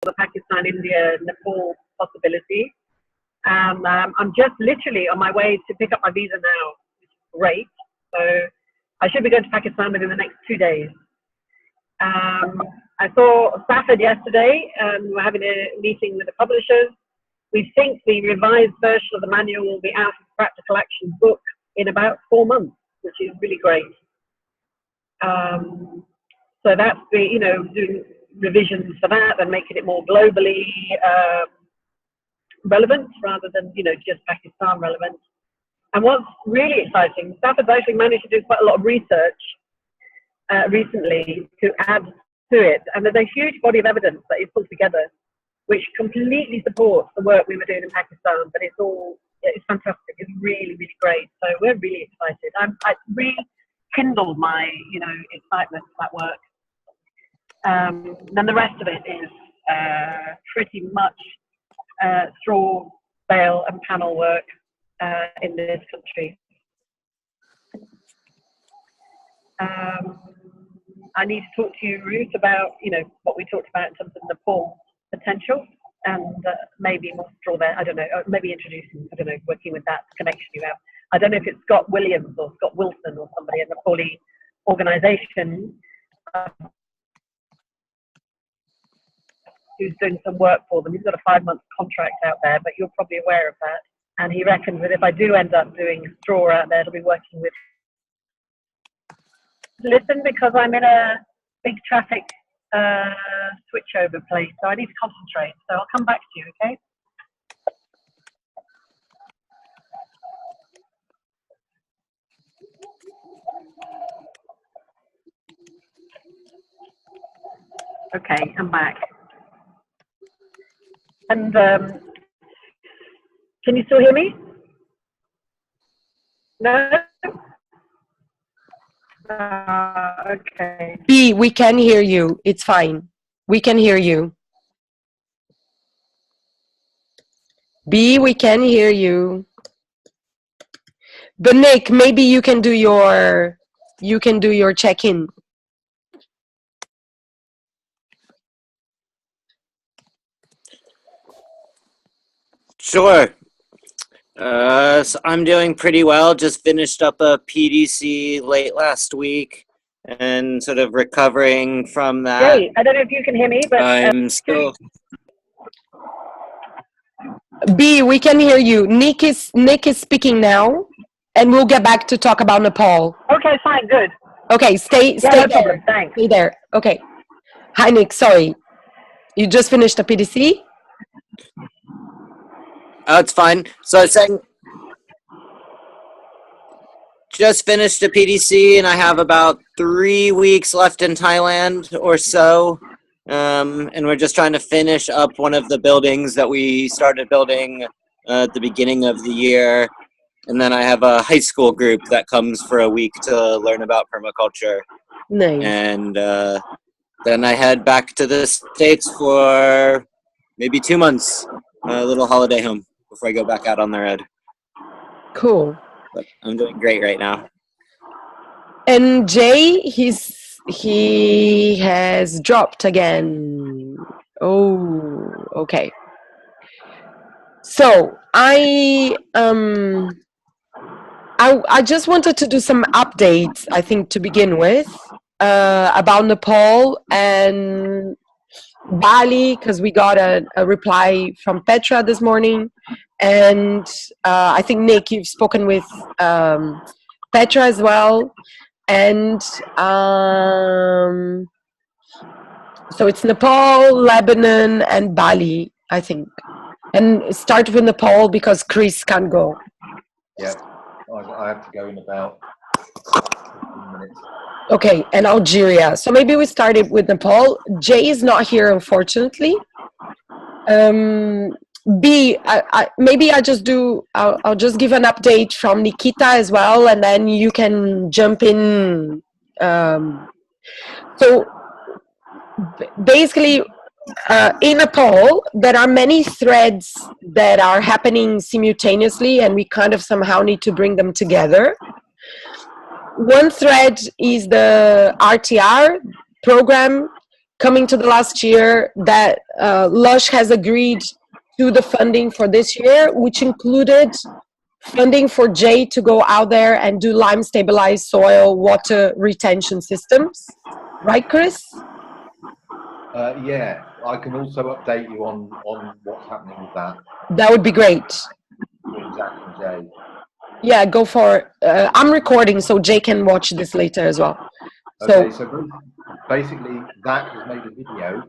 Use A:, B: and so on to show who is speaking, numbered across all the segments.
A: the Pakistan, India, Nepal possibility. I'm just literally on my way to pick up my visa now, which is great. So I should be going to Pakistan within the next 2 days. I saw Stafford yesterday, and we're having a meeting with the publishers. We think the revised version of the manual will be out of Practical Action book in about 4 months, which is really great. So that's doing revisions for that and making it more globally relevant rather than just Pakistan relevant. And what's really exciting, Stafford's actually managed to do quite a lot of research recently to add to it, and there's a huge body of evidence that is pulled together which completely supports the work we were doing in Pakistan. But it's fantastic. It's really, really great. So we're really excited. I really kindled my excitement for that work. Then the rest of it is pretty much straw, bale and panel work in this country. I need to talk to you, Ruth, about what we talked about in terms of Nepal potential, and maybe more straw there. I don't know. Maybe introducing. I don't know. Working with that connection you have. I don't know if it's Scott Williams or Scott Wilson or somebody in the Nepali organisation who's doing some work for them. He's got a 5-month contract out there, but you're probably aware of that. And he reckons that if I do end up doing straw out there, it'll be working with. Listen, because I'm in a big traffic switchover place, so I need to concentrate. So I'll come back to you, okay? Okay, I'm back. And can you still hear me? No? Okay.
B: B, we can hear you. It's fine. We can hear you. B, we can hear you. But Nick, maybe you can do your check-in.
C: Sure. So I'm doing pretty well. Just finished up a PDC late last week and sort of recovering from that.
A: Great. I don't know if you can hear me, but
C: I'm still.
B: B, we can hear you. Nick is speaking now, and we'll get back to talk about Nepal.
A: Okay, fine, good.
B: Okay, stay
A: no
B: there.
A: problem, thanks.
B: Stay there. Okay. Hi, Nick. Sorry, you just finished a PDC.
C: Oh, it's fine. So I was saying, just finished a PDC, and I have about 3 weeks left in Thailand or so. And we're just trying to finish up one of the buildings that we started building at the beginning of the year. And then I have a high school group that comes for a week to learn about permaculture.
B: Nice.
C: And then I head back to the States for maybe 2 months, a little holiday home before I go back out on the road.
B: Cool.
C: But I'm doing great right now.
B: And Jay, he has dropped again. Oh, okay. So I just wanted to do some updates, I think, to begin with, about Nepal and Bali, because we got a reply from Petra this morning. And I think, Nick, you've spoken with Petra as well. And so it's Nepal, Lebanon, and Bali, I think. And start with Nepal because Chris can't go.
D: Yeah, I have to go in about 15 minutes.
B: Okay, and Algeria. So maybe we started with Nepal. Jay is not here, unfortunately. B, I'll just give an update from Nikita as well, and then you can jump in. So basically, in Nepal, there are many threads that are happening simultaneously, and we kind of somehow need to bring them together. One thread is the RTR program, coming to the last year that Lush has agreed to the funding for this year, which included funding for Jay to go out there and do lime stabilized soil water retention systems. Right, Chris?
D: Yeah, I can also update you on what's happening with that.
B: That would be great.
D: With Zach and Jay.
B: Yeah, go for I'm recording, so Jay can watch this later as well.
D: Okay, so basically, Zach has made a video,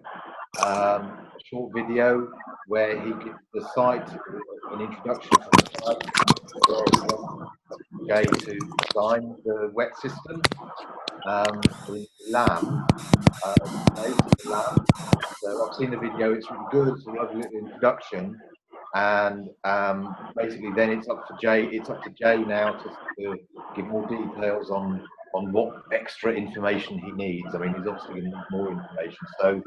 D: a short video, where he gives the site an introduction to the site, where he wants Jay to design the wet system in lamb. So I've seen the video, it's really good, it's a lovely little introduction. And basically then it's up to Jay now to give more details on what extra information he needs. I mean, he's obviously going to need more information. So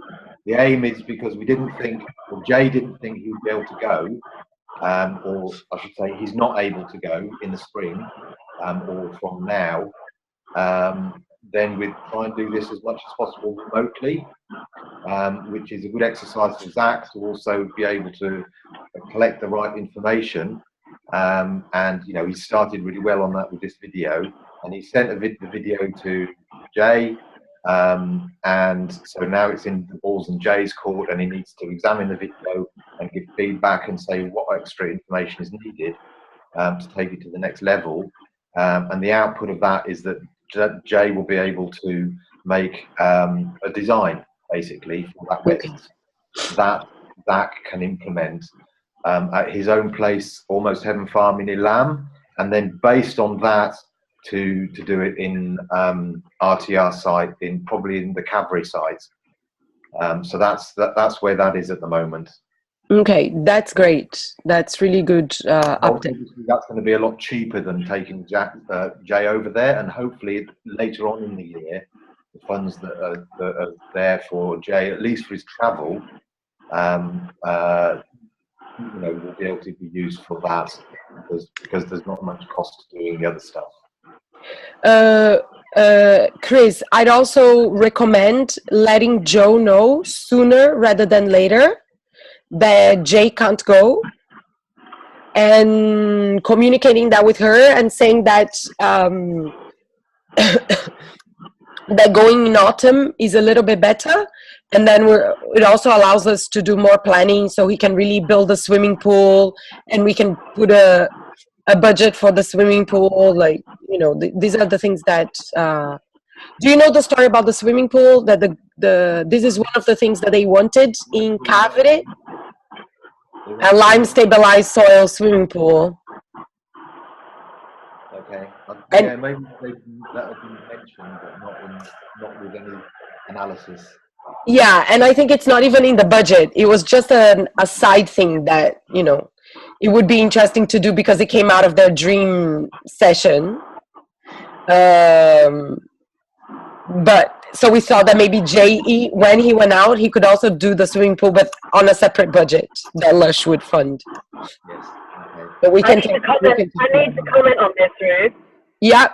D: the aim is, because we didn't think, or Jay didn't think he would be able to go, or I should say he's not able to go in the spring, or from now, then we'd try and do this as much as possible remotely, which is a good exercise for Zach to also be able to collect the right information. And you know, he started really well on that with this video, and he sent the video to Jay, and so now it's in the balls in Jay's court, and he needs to examine the video and give feedback and say what extra information is needed to take it to the next level. And the output of that is that Jay will be able to make a design basically for that wet that can implement at his own place, Almost Heaven Farm in Elam, and then based on that to do it in RTR site, probably in the Cavry site. So that's where that is at the moment.
B: Okay, that's great. That's really good update.
D: Obviously, that's going to be a lot cheaper than taking Jay over there, and hopefully later on in the year, the funds that are there for Jay, at least for his travel, you know, will be able to be used for that, because there's not much cost to doing the other stuff.
B: Chris, I'd also recommend letting Joe know sooner rather than later that Jay can't go, and communicating that with her and saying that that going in autumn is a little bit better, and then it also allows us to do more planning, so he can really build a swimming pool, and we can put a budget for the swimming pool. Like, you know, these are the things that do you know the story about the swimming pool, that this is one of the things that they wanted in Cavite? A lime stabilized soil swimming pool.
D: Okay. Yeah, maybe that would be mentioned, but not with any analysis.
B: Yeah, and I think it's not even in the budget. It was just a side thing that, you know, it would be interesting to do because it came out of their dream session. But so we thought that maybe Jay, when he went out, he could also do the swimming pool, but on a separate budget that Lush would fund.
D: Yes. Okay.
B: But we
A: I
B: can.
A: need to comment on this, Ruth.
B: Yeah.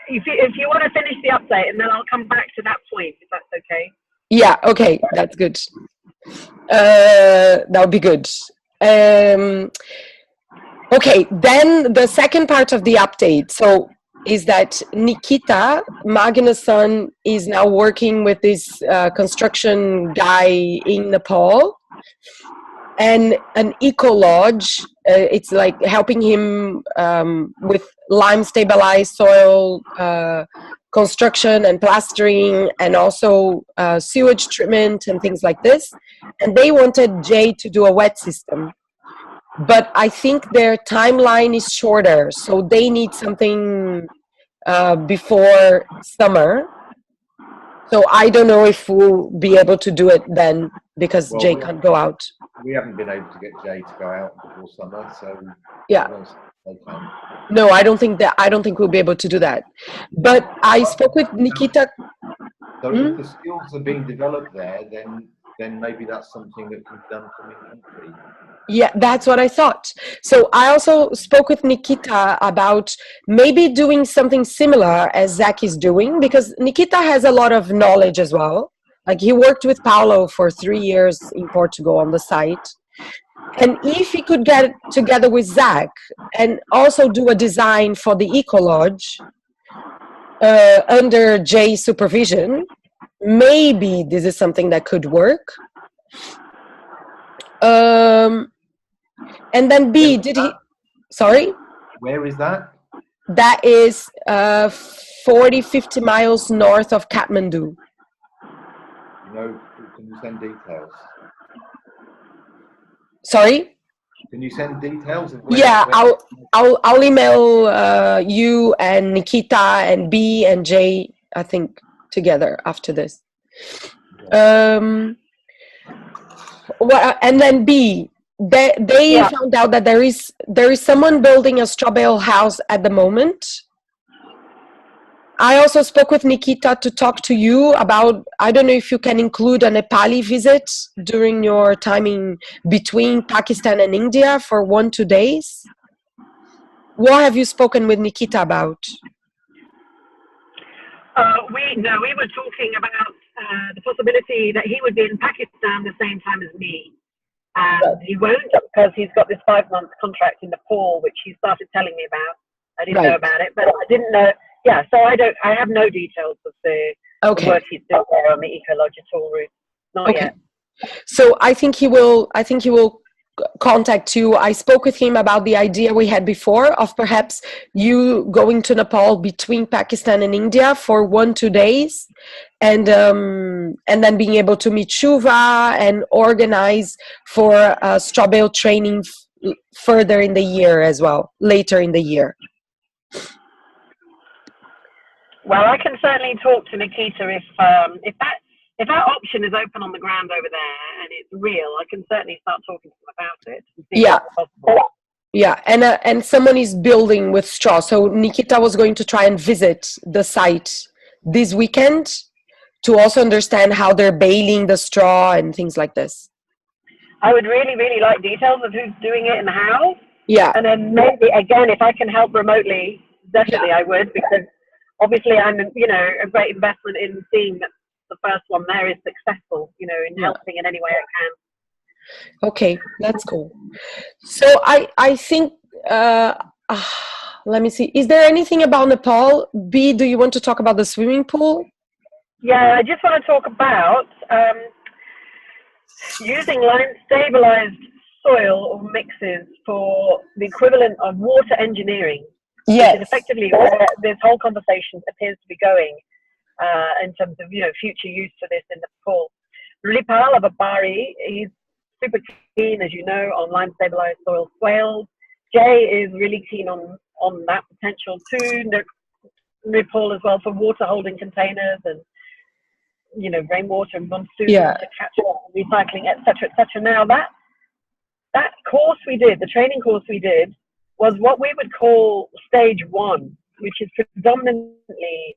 A: If you want to finish the update, and then I'll come back to that point, if that's okay.
B: Yeah. Okay, that's good. That would be good. Okay, then the second part of the update. So, is that Nikita Magnuson is now working with this construction guy in Nepal, and an eco lodge. It's like helping him with lime stabilized soil construction and plastering, and also sewage treatment and things like this. And they wanted Jay to do a wet system, but I think their timeline is shorter, so they need something before summer. So I don't know if we'll be able to do it then, because Jay can't go out.
D: We haven't been able to get Jay to go out before summer, so
B: yeah. No, I don't think we'll be able to do that. But I spoke with Nikita.
D: So if the skills are being developed there, then then maybe that's something that can be done from in-country.
B: Yeah, that's what I thought. So I also spoke with Nikita about maybe doing something similar as Zach is doing, because Nikita has a lot of knowledge as well. Like, he worked with Paulo for 3 years in Portugal on the site. And if he could get together with Zach and also do a design for the Eco Lodge under Jay's supervision, maybe this is something that could work. And then B, did he, sorry?
D: Where is that?
B: That is 40, 50 miles north of Kathmandu.
D: You know, can you send details?
B: Sorry?
D: Can you send details of where?
B: Yeah, I'll email you and Nikita and B and J, I think, together after this. Well, and then B, they found out that there is someone building a straw bale house at the moment. I also spoke with Nikita to talk to you about, I don't know if you can include a Nepali visit during your time in between Pakistan and India for 1-2 days. What have you spoken with Nikita about?
A: We were talking about the possibility that he would be in Pakistan the same time as me. He won't, because he's got this 5-month contract in Nepal, which he started telling me about. I didn't know about it, but I didn't know. Yeah, so I have no details of the work he's doing there on the Eco Lodge at all, Ruth. Not yet.
B: So I think he will contact you. I spoke with him about the idea we had before of perhaps you going to Nepal between Pakistan and India for 1-2 days, and then being able to meet Shuva and organize for straw bale training further in the year as well, later in the year.
A: Well, I can certainly talk to Nikita if that option is open on the ground over there and it's real. I can certainly start talking to him about it. And see what's possible.
B: Yeah, and someone is building with straw. So Nikita was going to try and visit the site this weekend to also understand how they're baling the straw and things like this.
A: I would really, really like details of who's doing it and how.
B: Yeah.
A: And then maybe, again, if I can help remotely, definitely I would, because obviously I'm, a great investment in seeing that the first one there is successful, in helping in any way I can.
B: Okay, that's cool. So I think, let me see. Is there anything about Nepal? B, do you want to talk about the swimming pool?
A: Yeah, I just want to talk about using lime-stabilized soil or mixes for the equivalent of water engineering.
B: Yes.
A: Which is effectively where this whole conversation appears to be going in terms of, future use for this in Nepal. Ripal Ababari, he's super keen, as you know, on lime-stabilized soil swales. Jay is really keen on that potential too. Nepal as well for water holding containers and, rainwater and monsoon water capture, recycling, etc., etc. Now that course we did, the training course we did, was what we would call stage 1, which is predominantly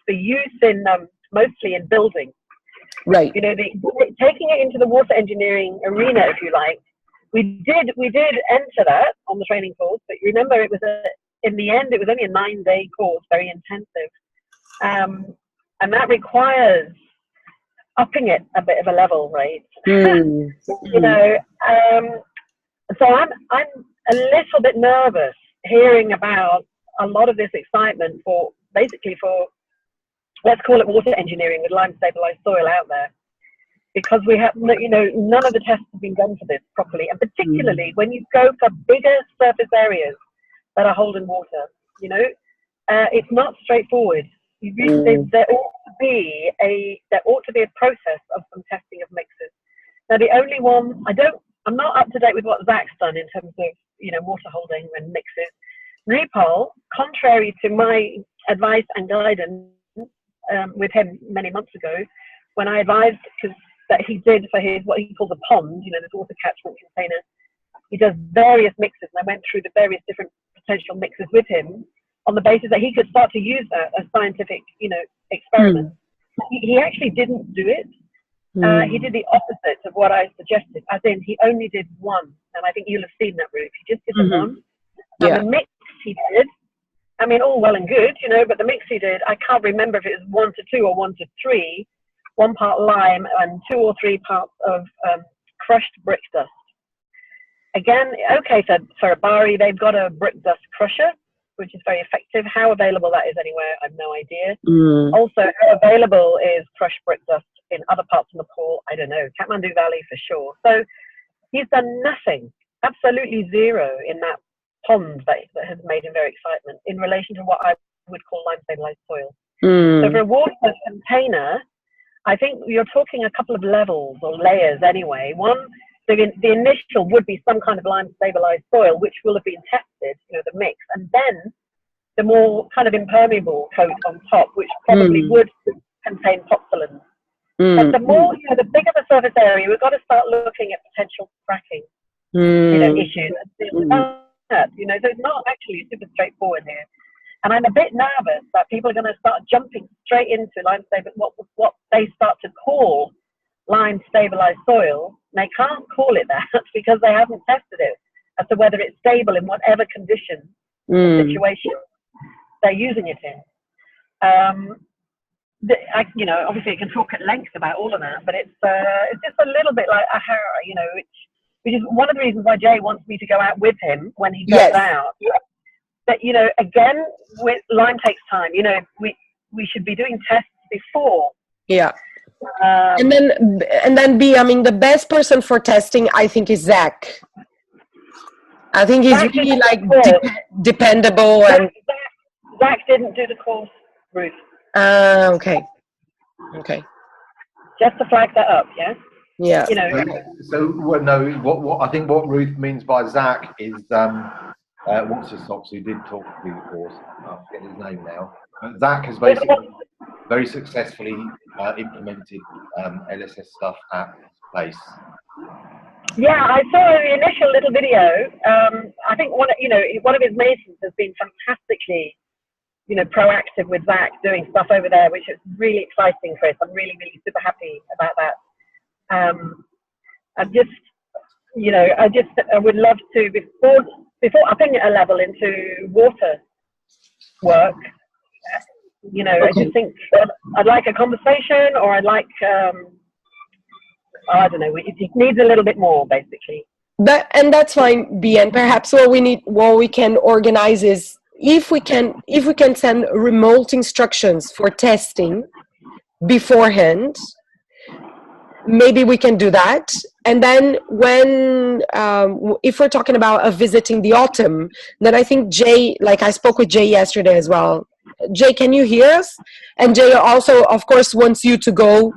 A: for use in mostly in building.
B: Right.
A: Taking it into the water engineering arena, if you like. We did enter that on the training course, but remember it was in the end it was only a 9-day course, very intensive, and that requires upping it a bit of a level, right? So I'm a little bit nervous hearing about a lot of this excitement for let's call it water engineering with lime stabilized soil out there, because we have, none of the tests have been done for this properly, and particularly when you go for bigger surface areas that are holding water, it's not straightforward. There ought to be a process of some testing of mixes. Now, the only one I'm not up to date with what Zach's done in terms of, water holding and mixes. Ripal, contrary to my advice and guidance with him many months ago, when I advised that he did for his, what he calls a pond, this water catchment container, he does various mixes, and I went through the various different potential mixes with him on the basis that he could start to use that as scientific, experiments. He actually didn't do it. He did the opposite of what I suggested, as in he only did one, and I think you'll have seen that route. He just did the one, and the mix he did, I mean, all well and good, you know, but the mix he did, I can't remember if it was 1 to 2 or 1 to 3, 1 part lime and 2 or 3 parts of crushed brick dust. Again, okay, so for Bari, they've got a brick dust crusher, which is very effective. How available that is anywhere, I have no idea. Also, how available is crushed brick dust in other parts of Nepal? I don't know. Kathmandu Valley for sure. So he's done nothing, absolutely zero in that pond that has made him very excitement in relation to what I would call lime stabilized soil. So for a water container, I think you're talking a couple of levels or layers anyway. One, the initial would be some kind of lime stabilized soil, which will have been tested, you know, the mix, and then the more kind of impermeable coat on top, which probably would contain popsolan. But the more, you know, the bigger the surface area, we've got to start looking at potential cracking, you know, issues. You know, so it's not actually super straightforward here. And I'm a bit nervous that people are going to start jumping straight into lime stable, what they start to call lime stabilized soil. They can't call it that because they haven't tested it as to whether it's stable in whatever condition or situation they're using it in. You know, obviously, I can talk at length about all of that, but it's just a little bit like aha, you know, which is one of the reasons why Jay wants me to go out with him when he goes out. But you know, again, with lime takes time. You know, we should be doing tests before.
B: Yeah. And then B, I mean, the best person for testing, I think, is Zach. I think he's really like dependable.
A: Zach didn't do the course, Ruth.
B: Okay.
A: Just to flag that up, yeah.
B: Yeah.
A: You know.
D: So well, no, what I think what Ruth means by Zach is what's his socks who did talk to the course. I forget his name now. But Zach has basically very successfully implemented LSS stuff at place.
A: Yeah, I saw the initial little video. I think one of his masons has been fantastically, you know, proactive with Zach doing stuff over there, which is really exciting, Chris. I'm really, really super happy about that. I would love to before upping a level into water work. You know, I just think I'd like a conversation, or I'd like I don't know. It needs a little bit more, basically.
B: And that's fine, B. And perhaps what we can organize is if we can send remote instructions for testing beforehand. Maybe we can do that. And then when, if we're talking about visiting the autumn, then I think Jay, like I spoke with Jay yesterday as well. Jay, can you hear us? And Jay also, of course, wants you to go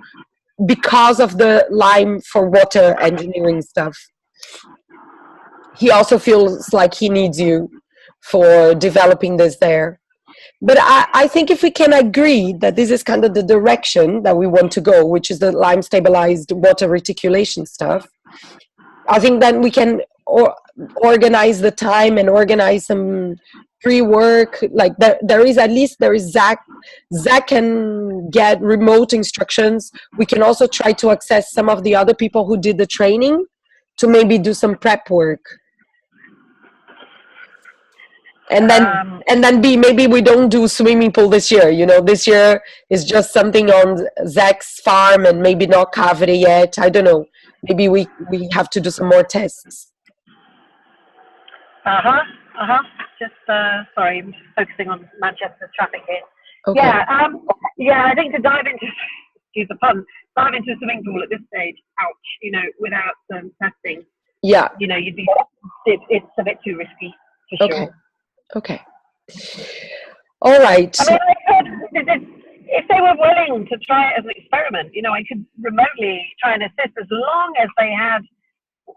B: because of the lime for water engineering stuff. He also feels like he needs you for developing this there. But I think if we can agree that this is kind of the direction that we want to go, which is the lime stabilized water reticulation stuff, I think then we can organize the time and organize some pre-work. Like there is Zach. Zach can get remote instructions. We can also try to access some of the other people who did the training to maybe do some prep work. And then B, maybe we don't do swimming pool this year. You know, this year is just something on Zach's farm and maybe not Kaveri yet. I don't know. Maybe we have to do some more tests.
A: Just sorry, I'm just focusing on Manchester traffic here.
B: Okay.
A: Yeah, I think to dive into, excuse the pun, dive into a swimming pool at this stage, ouch, you know, without testing.
B: Yeah.
A: You know, it's a bit too risky for sure.
B: Okay. All right.
A: I mean, if they were willing to try it as an experiment, you know, I could remotely try and assist as long as they had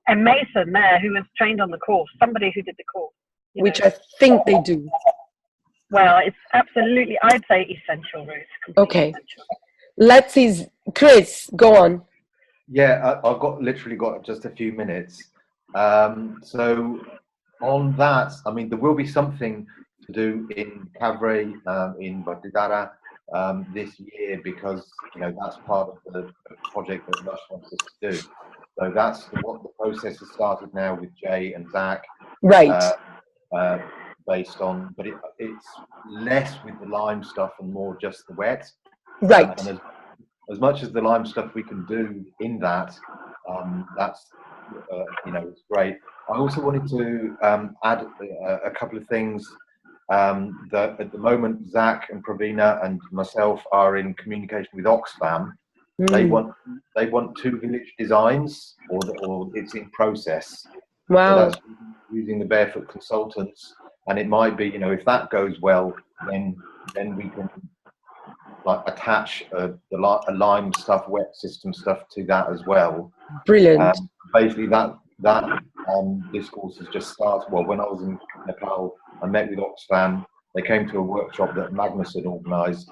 A: a mason there who was trained on the course, somebody who did the course.
B: Which I think they do.
A: Well, it's absolutely, I'd say, essential, Ruth.
B: Okay.
A: Essential.
B: Let's see. Chris, go on.
D: Yeah, I've literally got just a few minutes. So on that, I mean, there will be something to do in Kaveri, in Batidara, this year because that's part of the project that Lush wants us to do. So that's what the process has started now with Jay and Zach.
B: Right.
D: Based on, but it's less with the lime stuff and more just the wet.
B: Right.
D: And as much as the lime stuff we can do in that, that's it's great. I also wanted to add a couple of things. That at the moment, Zach and Pravina and myself are in communication with Oxfam. They want 2 village designs, or it's in process.
B: Wow.
D: So that's using the Barefoot consultants, and it might be, if that goes well, then we can attach a lime stuff, wet system stuff to that as well.
B: Brilliant.
D: Basically, that discourse has just started. Well, when I was in Nepal, I met with Oxfam. They came to a workshop that Magnus had organised,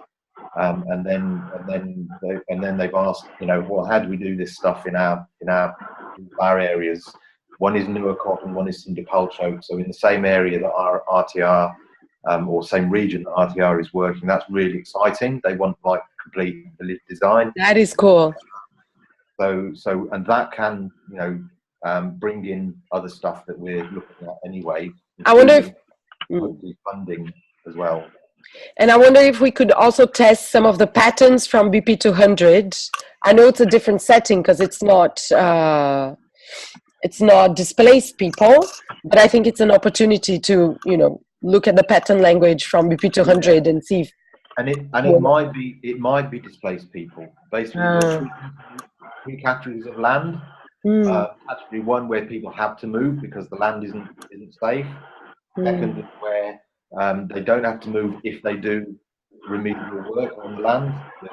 D: and then they've asked, well, how do we do this stuff in our areas? One is Nuwakot and one is Sindapalchok. So in the same area that our RTR, or same region that RTR is working, that's really exciting. They want complete village design.
B: That is cool.
D: So and that can bring in other stuff that we're looking at anyway.
B: I wonder if
D: funding as well.
B: And I wonder if we could also test some of the patterns from BP200. I know it's a different setting because it's not displaced people, but I think it's an opportunity to look at the pattern language from BP200 and see if
D: it might be displaced people. Basically, there's 3 categories of land. Category 1 where people have to move because the land isn't safe. Second is where they don't have to move if they do remedial work on the land to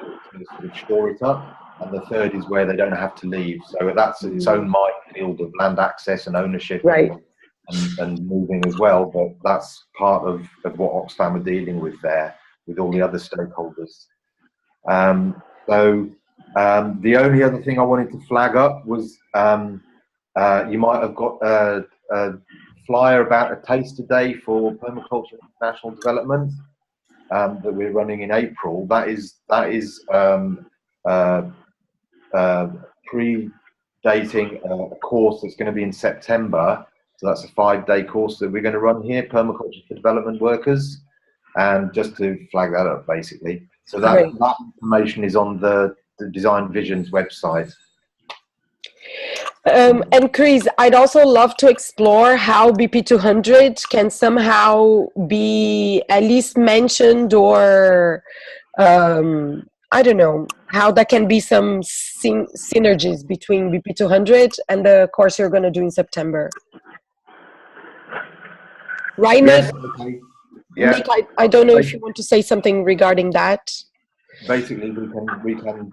D: sort of shore it up. And the third is where they don't have to leave. So that's its own minefield of land access and ownership,
B: right,
D: and moving as well. But that's part of what Oxfam are dealing with there, with all the other stakeholders. The only other thing I wanted to flag up was you might have got a flyer about a taster day for permaculture international development that we're running in April. That is pre-dating a course that's going to be in September. So that's a 5-day course that we're going to run here, Permaculture for Development Workers, and just to flag that up basically. So that information is on the Design Visions website.
B: And Chris, I'd also love to explore how BP200 can somehow be at least mentioned, or I don't know, how there can be some synergies between BP200 and the course you're going to do in September. Right,
D: yes,
B: Nick?
D: okay. Yeah.
B: Nick, I don't know if you want to say something regarding that.
D: Basically, we can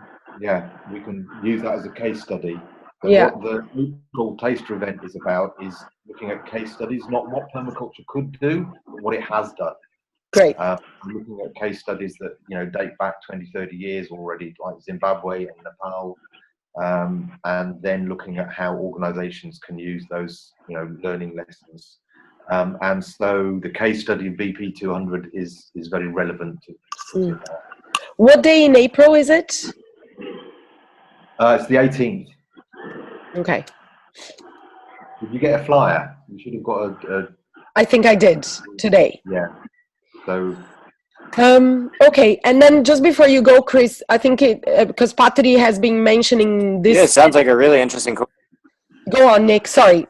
D: use that as a case study. So
B: Yeah.
D: what the April Taster event is about is looking at case studies, not what permaculture could do, but what it has done.
B: Great.
D: Looking at case studies that date back 20-30 years already, like Zimbabwe and Nepal, and then looking at how organisations can use those learning lessons. And so the case study of BP200 is very relevant to that.
B: What day in April is it?
D: It's the 18th.
B: Okay.
D: Did you get a flyer? You should have got a
B: I think I did today.
D: yeah. So.
B: Okay, and then just before you go, Chris, I think because Patri has been mentioning this.
C: Yeah, it sounds like a really interesting course.
B: Go on, Nick. Sorry.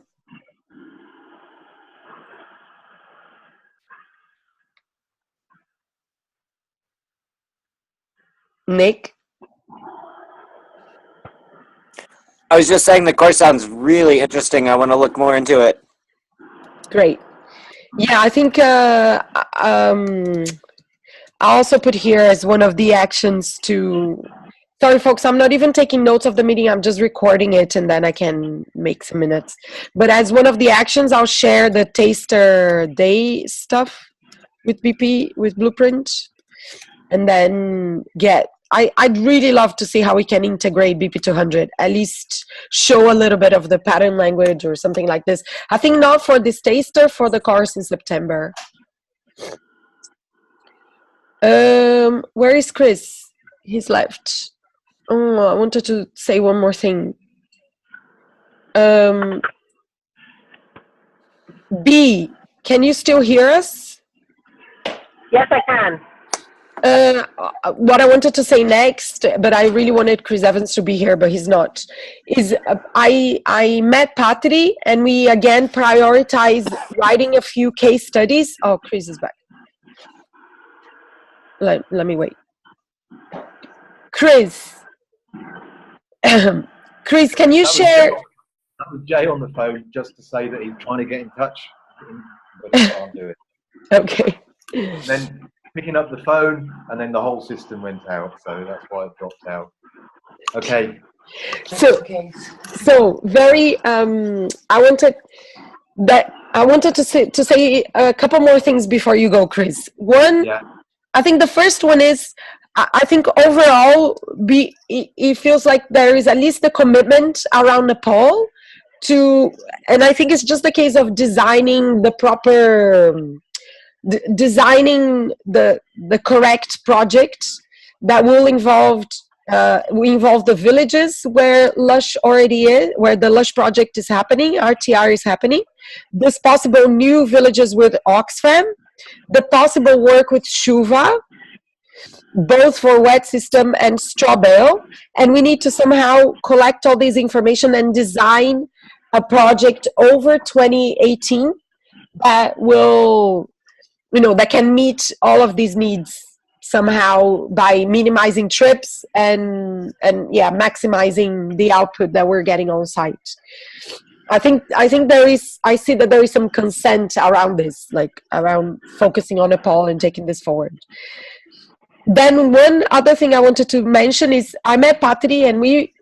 B: Nick?
C: I was just saying the course sounds really interesting. I want to look more into it.
B: Great. Yeah, I think I also put here as one of the actions to... Sorry, folks, I'm not even taking notes of the meeting. I'm just recording it, and then I can make some minutes. But as one of the actions, I'll share the Taster Day stuff with BP, with Blueprint. And then I'd really love to see how we can integrate BP200, at least show a little bit of the pattern language or something like this. I think not for this taster, for the course in September. Where is Chris? He's left. Oh, I wanted to say one more thing. B, can you still hear us?
A: Yes, I can.
B: What I wanted to say next, but I really wanted Chris Evans to be here, but he's not, is I met Patri and we again prioritized writing a few case studies. Oh, Chris is back. Let me wait. Chris. Chris, can you share?
D: That was Jay on the phone just to say that he's trying to get in touch, but he can't do it.
B: Okay.
D: Then picking up the phone, and then the whole system went out, so that's why it dropped out. Okay.
B: So very. I wanted to say a couple more things before you go, Chris. One, yeah. I think the first one is, I think overall, it feels like there is at least a commitment around Nepal to, and I think it's just a case of designing the proper, designing the correct project that will involve the villages where Lush already is, where the Lush project is happening, RTR is happening, this possible new villages with Oxfam, the possible work with Shuva, both for wet system and straw bale, and we need to somehow collect all this information and design a project over 2018 that will, that can meet all of these needs somehow by minimizing trips and maximizing the output that we're getting on site. I see that there is some consent around this, like around focusing on Nepal and taking this forward. Then one other thing I wanted to mention is I met Patri, and we,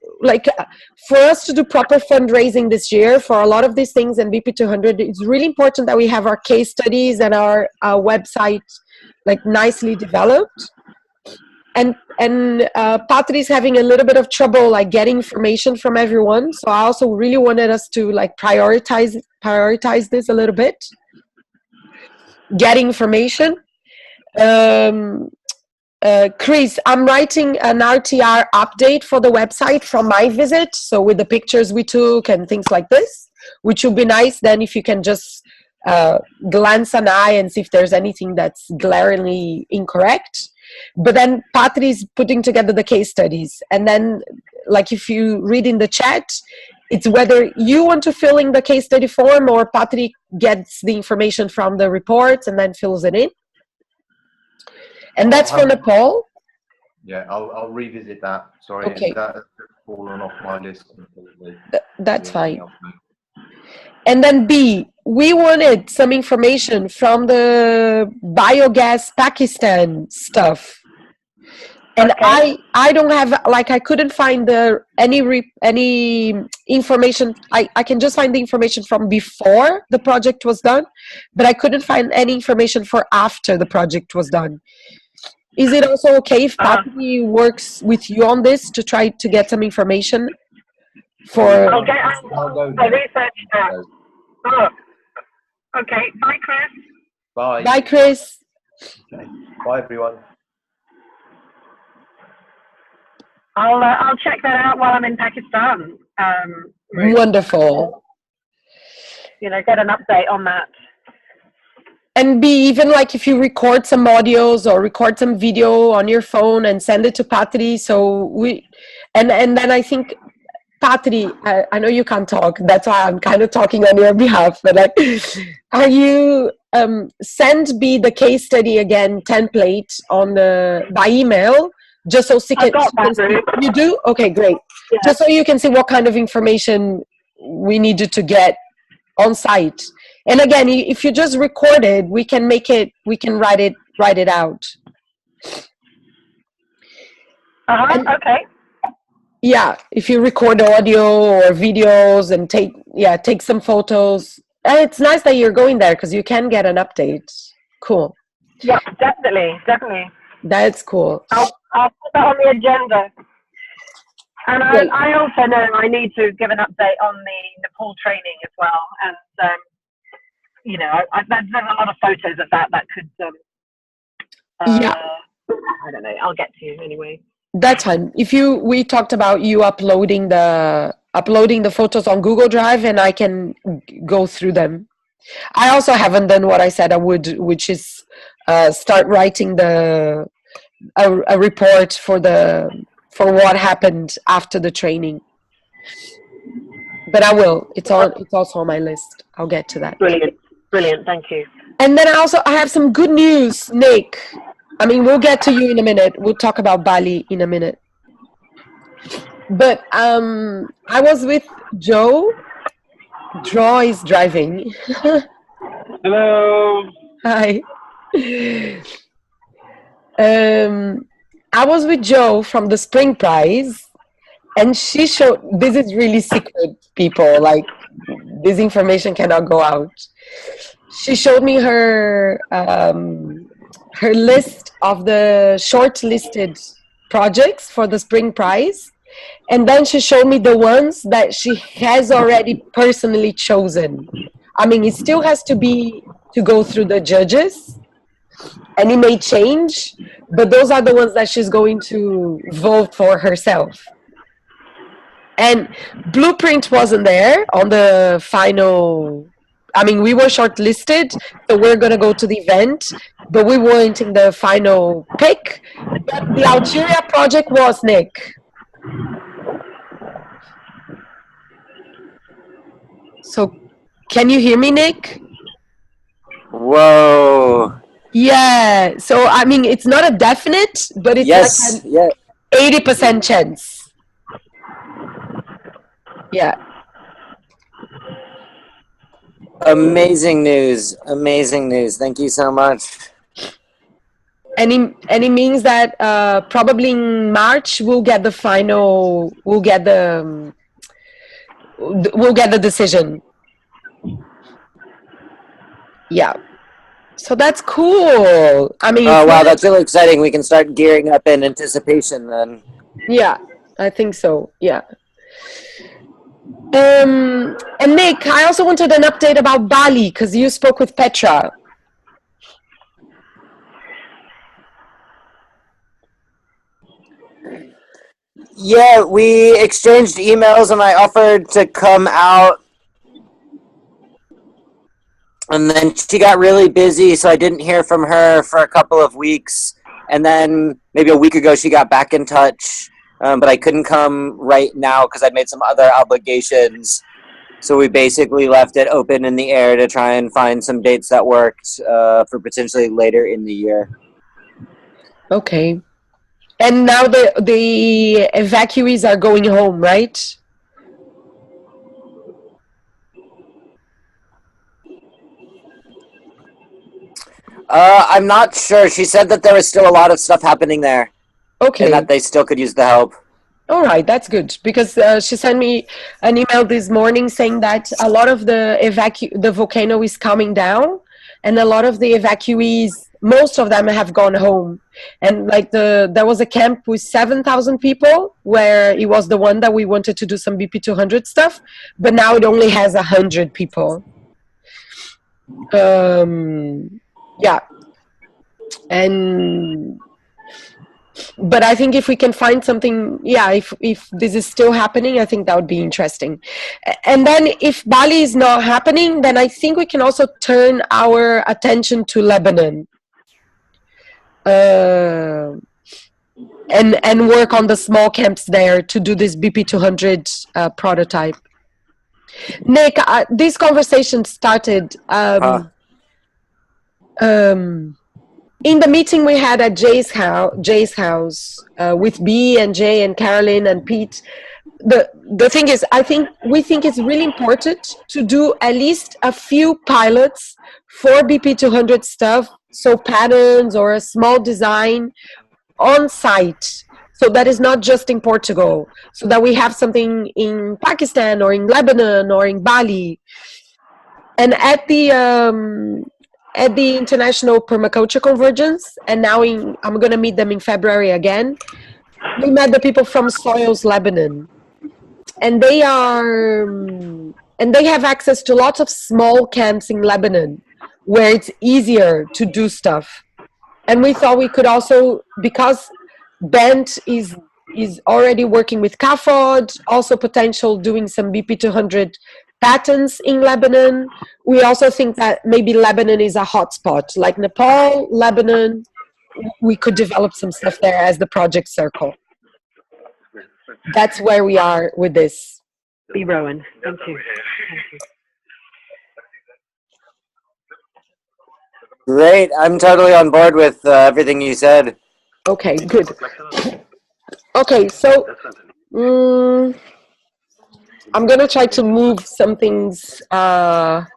B: for us to do proper fundraising this year for a lot of these things and BP200, it's really important that we have our case studies and our website nicely developed. And Patri is having a little bit of trouble getting information from everyone. So I also really wanted us to prioritize this a little bit. Getting information. Chris, I'm writing an RTR update for the website from my visit, so with the pictures we took and things like this, which would be nice then if you can just glance an eye and see if there's anything that's glaringly incorrect. But then Patri is putting together the case studies, and then if you read in the chat, it's whether you want to fill in the case study form or Patri gets the information from the reports and then fills it in. And that's for Nepal.
D: Yeah, I'll revisit that. Sorry,
B: okay.
D: That's fallen off my list completely.
B: That's fine. And then B, we wanted some information from the biogas Pakistan stuff. And okay. I don't have, I couldn't find any information. I can just find the information from before the project was done, but I couldn't find any information for after the project was done. Is it also okay if Patri works with you on this to try to get some information for...
A: I researched that. Oh. Okay, bye Chris.
D: Bye.
B: Bye Chris.
D: Okay. Bye everyone.
A: I'll check that out while I'm in Pakistan.
B: Wonderful.
A: Get an update on that.
B: And be even if you record some audios or record some video on your phone and send it to Patri. So and then I think Patri, I know you can't talk. That's why I'm kind of talking on your behalf. But are you send me the case study again template by email, just so you do? Okay, great. Yeah. Just so you can see what kind of information we needed to get on site. And again, if you just record it, we can write it out.
A: Okay.
B: Yeah, if you record audio or videos and take some photos. And it's nice that you're going there because you can get an update. Cool.
A: Yeah, definitely.
B: That's cool.
A: I'll put that on the agenda. And I also know I need to give an update on the Nepal training as well. And there's a lot of photos of that could I don't know. I'll get to you anyway.
B: That's fine. We talked about you uploading the photos on Google Drive, and I can go through them. I also haven't done what I said I would, which is start writing a report for what happened after the training. But I will. It's also on my list. I'll get to that.
A: Brilliant. Thank you.
B: And then I have some good news, Nick. I mean, we'll get to you in a minute. We'll talk about Bali in a minute. But I was with Joe. Draw is driving.
E: Hello.
B: Hi. I was with Joe from the Spring Prize, and she showed, this is really secret, people, like this information cannot go out. She showed me her list of the shortlisted projects for the Spring Prize, and then she showed me the ones that she has already personally chosen. I mean, it still has to go through the judges, and it may change, but those are the ones that she's going to vote for herself. And Blueprint wasn't there on the final. I mean, we were shortlisted, so we're going to go to the event, but we weren't in the final pick. But the Algeria project was, Nick. So, can you hear me, Nick?
C: Whoa.
B: Yeah, so I mean, it's not a definite, but it's
C: Yes.
B: like an 80% chance. Yeah.
C: Amazing news. Thank you so much.
B: And it means that probably in March we'll get the final. We'll get the decision. Yeah. So that's cool. I mean.
C: Oh wow, that's really exciting. We can start gearing up in anticipation then.
B: Yeah, I think so. Yeah. And Nick, I also wanted an update about Bali because you spoke with Petra.
C: Yeah, we exchanged emails and I offered to come out. And then she got really busy, so I didn't hear from her for a couple of weeks. And then maybe a week ago, she got back in touch. But I couldn't come right now because I'd made some other obligations. So we basically left it open in the air to try and find some dates that worked for potentially later in the year.
B: Okay. And now the evacuees are going home, right?
C: I'm not sure. She said that there was still a lot of stuff happening there.
B: Okay.
C: And that they still could use the help.
B: All right, that's good because she sent me an email this morning saying that a lot of the volcano is coming down, and a lot of the evacuees, most of them have gone home. And like there was a camp with 7,000 people where it was the one that we wanted to do some BP 200 stuff, but now it only has 100 people. Yeah, but I think if we can find something, if this is still happening, I think that would be interesting. And then if Bali is not happening, then I think we can also turn our attention to Lebanon and work on the small camps there to do this BP 200 prototype. Nick, this conversation started in the meeting we had at Jay's house with B and Jay and Carolyn and Pete. The thing is, we think it's really important to do at least a few pilots for BP 200 stuff, so patterns or a small design on site. So that is not just in Portugal, so that we have something in Pakistan or in Lebanon or in Bali. And at the International Permaculture Convergence, and now I'm going to meet them in February again. We met the people from Soils Lebanon, and they have access to lots of small camps in Lebanon where it's easier to do stuff. And we thought we could also, because Bent is already working with CAFOD, also potential doing some BP200 patents in Lebanon. We also think that maybe Lebanon is a hotspot, like Nepal, Lebanon. We could develop some stuff there as the project circle. That's where we are with this.
A: Be Rowan. Thank you. Thank you.
C: Great. I'm totally on board with everything you said.
B: Okay, good. Okay, so I'm gonna try to move some things. I'm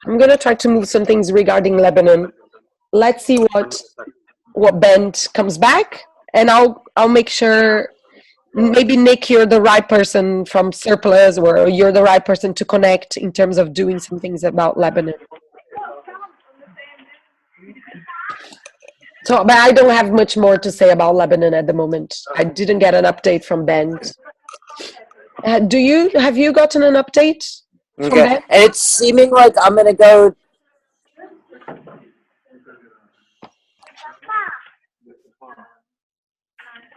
B: gonna try to move some things regarding Lebanon. Let's see what Bent comes back, and I'll make sure. Maybe Nick, you're the right person from Surplus, or you're the right person to connect in terms of doing some things about Lebanon. So, but I don't have much more to say about Lebanon at the moment. I didn't get an update from Bent. Have you gotten an update?
C: Okay. And it's seeming like I'm gonna go.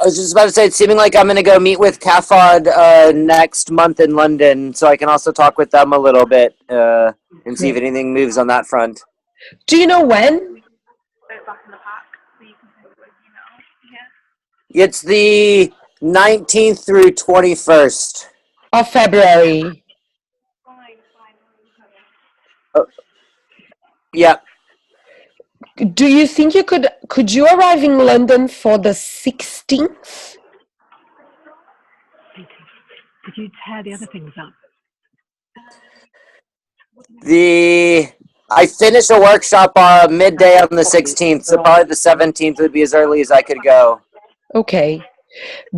C: I was just about to say, it's seeming like I'm going to go meet with CAFOD next month in London, so I can also talk with them a little bit and see if anything moves on that front.
B: Do you know when?
C: It's the 19th through 21st.
B: Of February.
C: Yeah.
B: Do you think you could you arrive in London for the 16th?
A: Did you tear the other things up?
C: I finish a workshop midday on the 16th, so probably the 17th would be as early as I could go.
B: Okay.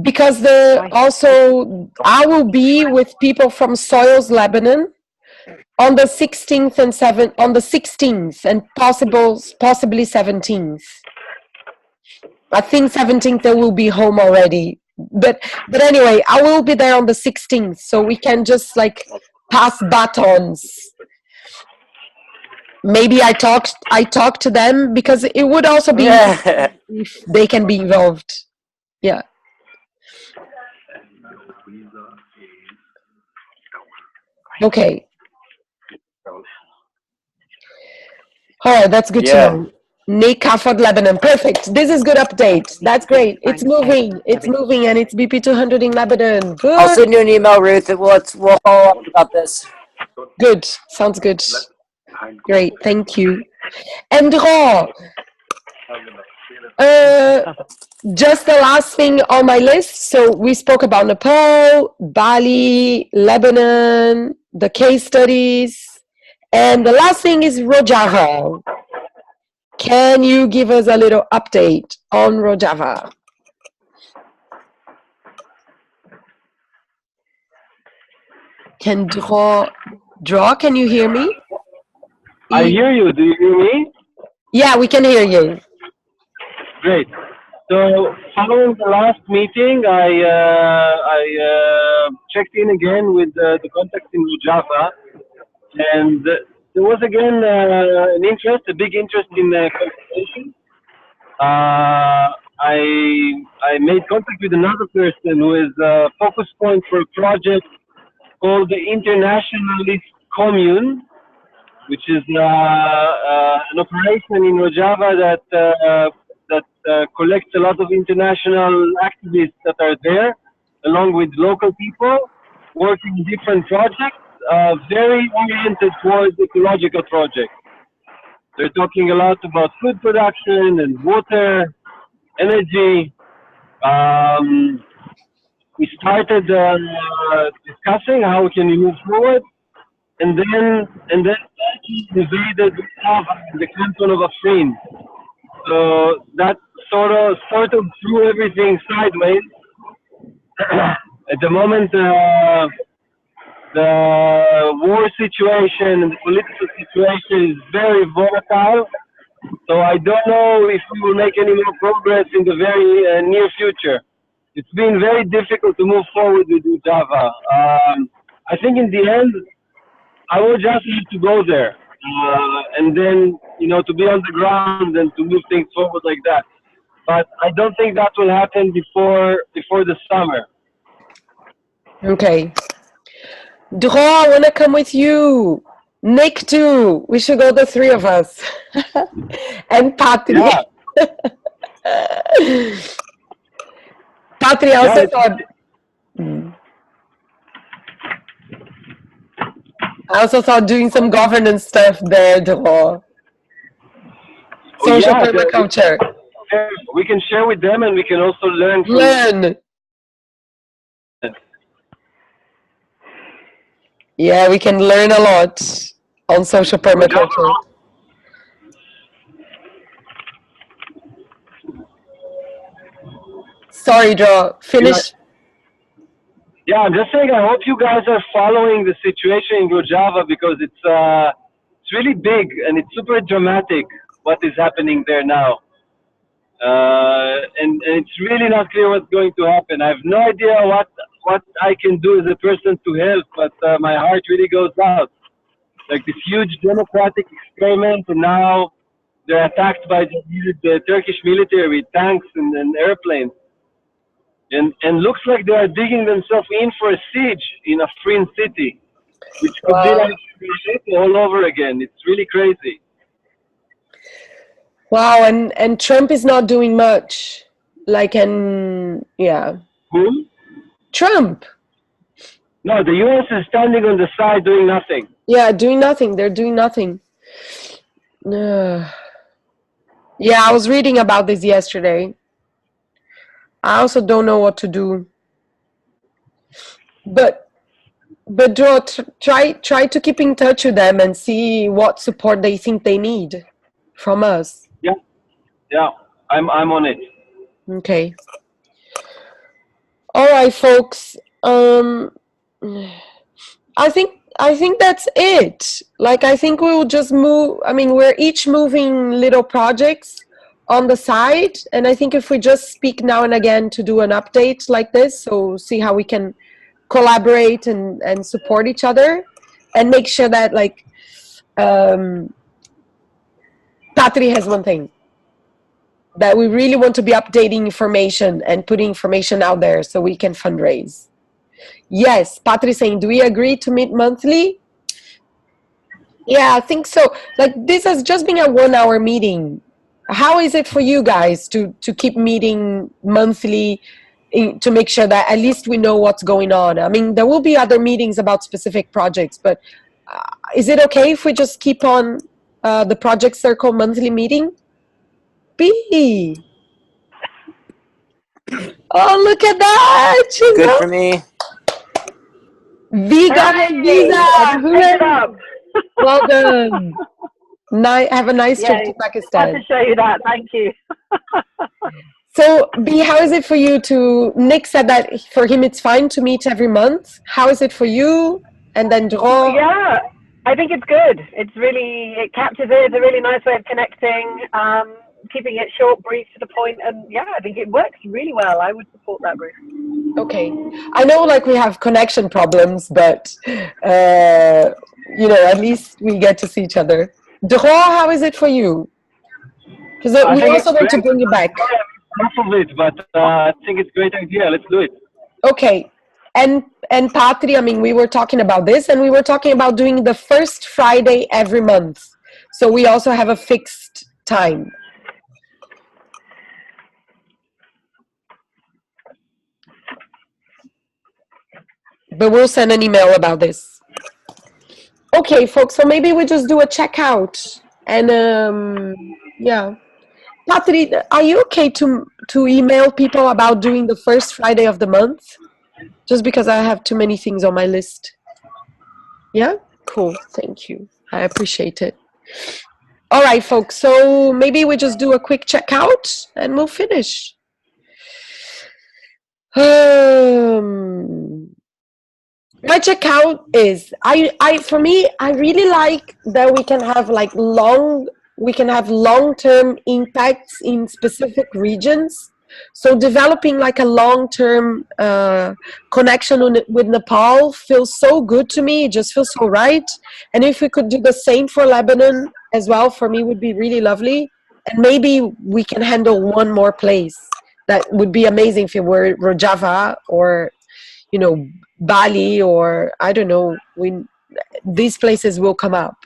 B: Because I will be with people from Soils Lebanon on the 16th and on the 16th and possibly 17th. I think 17th they will be home already. But anyway, I will be there on the 16th, so we can just like pass batons. Maybe I talk to them, because it would also be if they can be involved. Yeah. Okay. All right, that's good to know. Nick, CAFOD, Lebanon. Perfect. This is good update. That's great. It's moving. It's moving, and it's BP200 in Lebanon. Good.
C: I'll send you an email, Ruth, and we'll follow up about this.
B: Good. Sounds good. Great. Thank you. And just the last thing on my list. So we spoke about Nepal, Bali, Lebanon, the case studies. And the last thing is Rojava. Can you give us a little update on Rojava? Can can you hear me?
E: I hear you. Do you hear me?
B: Yeah, we can hear you.
E: Great. So following the last meeting, I checked in again with the contacts in Rojava. And there was again a big interest in conservation. I made contact with another person who is a focus point for a project called the Internationalist Commune, which is an operation in Rojava that collects a lot of international activists that are there, along with local people, working in different projects. Very oriented towards ecological projects. They're talking a lot about food production and water, energy. We started discussing how we can move forward, and then invaded the canton of Afrin. So that sort of threw everything sideways. At the moment, the war situation and the political situation is very volatile, so I don't know if we will make any more progress in the very near future. It's been very difficult to move forward with Java. I think in the end, I will just need to go there and then to be on the ground and to move things forward like that. But I don't think that will happen before the summer.
B: Okay. Dro, I want to come with you. Nick too. We should go, the three of us. And Patri.
E: Yeah.
B: Patri, I also thought. I also thought doing some governance stuff there, Dro. Social permaculture.
E: We can share with them, and we can also learn.
B: Yeah, we can learn a lot on social permaculture. Sorry, Dro. Finish.
E: Yeah, I'm just saying. I hope you guys are following the situation in Rojava, because it's really big and it's super dramatic what is happening there now. And it's really not clear what's going to happen. I have no idea what I can do as a person to help, but my heart really goes out. Like this huge democratic experiment, and now they're attacked by the Turkish military with tanks and airplanes. And looks like they are digging themselves in for a siege in Afrin city, which could be like all over again. It's really crazy.
B: Wow, and Trump is not doing much.
E: Who?
B: Trump.
E: No, the U.S. is standing on the side doing nothing.
B: Yeah, doing nothing. They're doing nothing. Yeah, I was reading about this yesterday. I also don't know what to do. But Dro, try to keep in touch with them and see what support they think they need from us.
E: Yeah, I'm on it.
B: Okay. All right, folks. I think that's it. I think we will just move. I mean, we're each moving little projects on the side, and I think if we just speak now and again to do an update like this, so see how we can collaborate and support each other, and make sure that Patri has one thing, that we really want to be updating information and putting information out there so we can fundraise. Yes, Patri saying, do we agree to meet monthly? Yeah, I think so. This has just been a 1 hour meeting. How is it for you guys to keep meeting monthly to make sure that at least we know what's going on? I mean, there will be other meetings about specific projects, but is it okay if we just keep on the Project Circle monthly meeting? B. Oh, look at that!
C: Good for me.
B: V got a visa! Well done. Have a nice trip to Pakistan.
A: I have to show you that. Thank you.
B: So, B, how is it for you Nick said that for him it's fine to meet every month. How is it for you? And then Dro?
A: Yeah, I think it's good. It captures it. It's a really nice way of connecting, keeping it short, brief, to the point. And yeah, I think it works really well. I would support that, Bruce.
B: Okay. I know we have connection problems, but, at least we get to see each other. Dro, how is it for you? Because we also want to bring you back.
E: Half of it, but I think it's a great idea. Let's do it.
B: Okay. And Patri, I mean, we were talking about this, and we were talking about doing the first Friday every month. So we also have a fixed time. But we'll send an email about this. Okay, folks, so maybe we just do a checkout. And, yeah. Patri, are you okay to email people about doing the first Friday of the month? Just because I have too many things on my list. Yeah? Cool. Thank you. I appreciate it. All right, folks. So maybe we just do a quick checkout and we'll finish. My checkout is, for me, I really like that we can have long-term impacts in specific regions. So developing like a long-term connection with Nepal feels so good to me. It just feels so right. And if we could do the same for Lebanon as well, for me would be really lovely. And maybe we can handle one more place. That would be amazing if it were Rojava or, you know, Bali, or I don't know, these places will come up.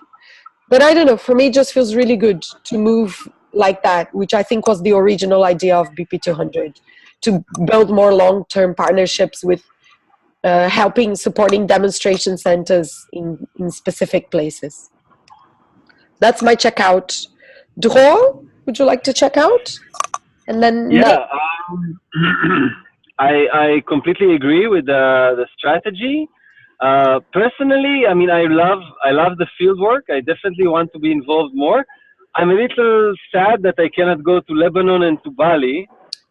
B: But I don't know, for me it just feels really good to move like that, which I think was the original idea of BP200, to build more long-term partnerships with supporting demonstration centers in specific places. That's my checkout. Dro, would you like to check out? And then
E: Yeah, I completely agree with the strategy. Personally, I mean, I love the field work. I definitely want to be involved more. I'm a little sad that I cannot go to Lebanon and to Bali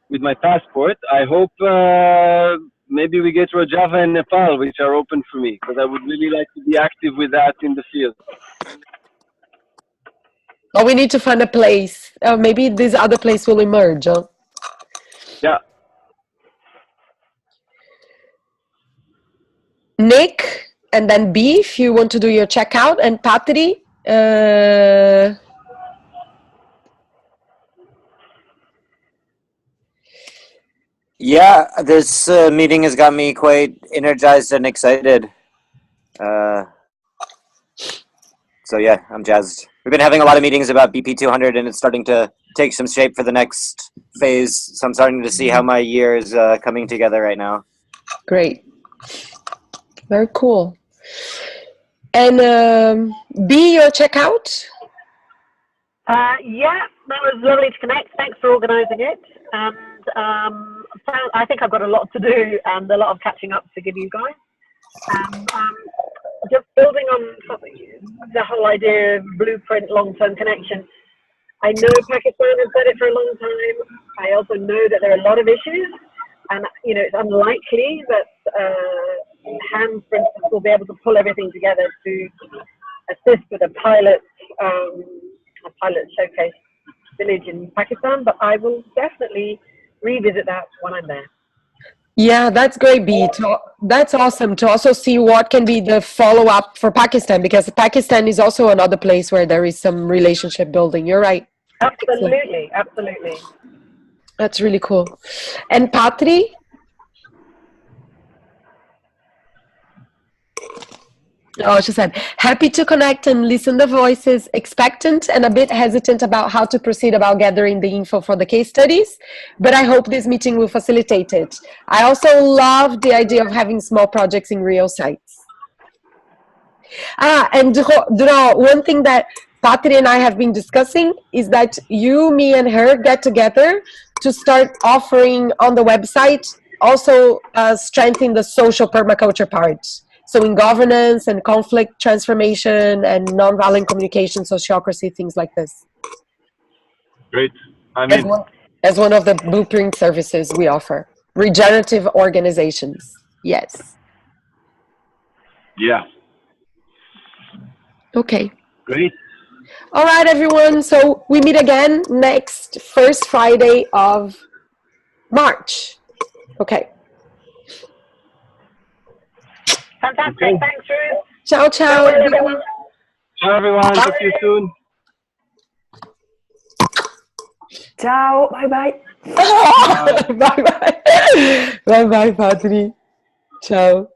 E: with my passport. I hope maybe we get Rojava and Nepal, which are open for me, because I would really like to be active with that in the field.
B: Oh, we need to find a place. Maybe this other place will emerge. Huh?
E: Yeah.
B: Nick, and then B, if you want to do your checkout, and Patri.
C: Yeah, this meeting has got me quite energized and excited. So yeah, I'm jazzed. We've been having a lot of meetings about BP200, and it's starting to take some shape for the next phase. So I'm starting to see how my year is coming together right now.
B: Great. Very cool. And B, your checkout?
A: Yeah, that was lovely to connect. Thanks for organising it. And so I think I've got a lot to do and a lot of catching up to give you guys. And just building on the whole idea of blueprint long-term connection. I know Pakistan has said it for a long time. I also know that there are a lot of issues, and you know it's unlikely that HAND, for instance, will be able to pull everything together to assist with a pilot showcase village in Pakistan. But I will definitely revisit that when I'm there.
B: Yeah, that's great, B. That's awesome to also see what can be the follow-up for Pakistan, because Pakistan is also another place where there is some relationship building. You're right.
A: Absolutely, absolutely.
B: That's really cool. And Patri? Oh, she said, happy to connect and listen the voices, expectant and a bit hesitant about how to proceed about gathering the info for the case studies, but I hope this meeting will facilitate it. I also love the idea of having small projects in real sites. And Dro, one thing that Patri and I have been discussing is that you, me, and her get together to start offering on the website also strengthen the social permaculture part. So in governance and conflict transformation and nonviolent communication, sociocracy, things like this.
E: Great. I mean,
B: as one of the blueprint services we offer. Regenerative organizations. Yes.
E: Yeah.
B: Okay.
E: Great.
B: All right, everyone. So we meet again next first Friday of March. Okay.
A: Fantastic.
E: Okay.
A: Thanks, Ruth.
B: Ciao, ciao.
A: Bye, everyone.
E: Ciao, everyone. Talk to you soon.
B: Ciao. Bye-bye. Bye-bye. Bye-bye, Patri. Ciao.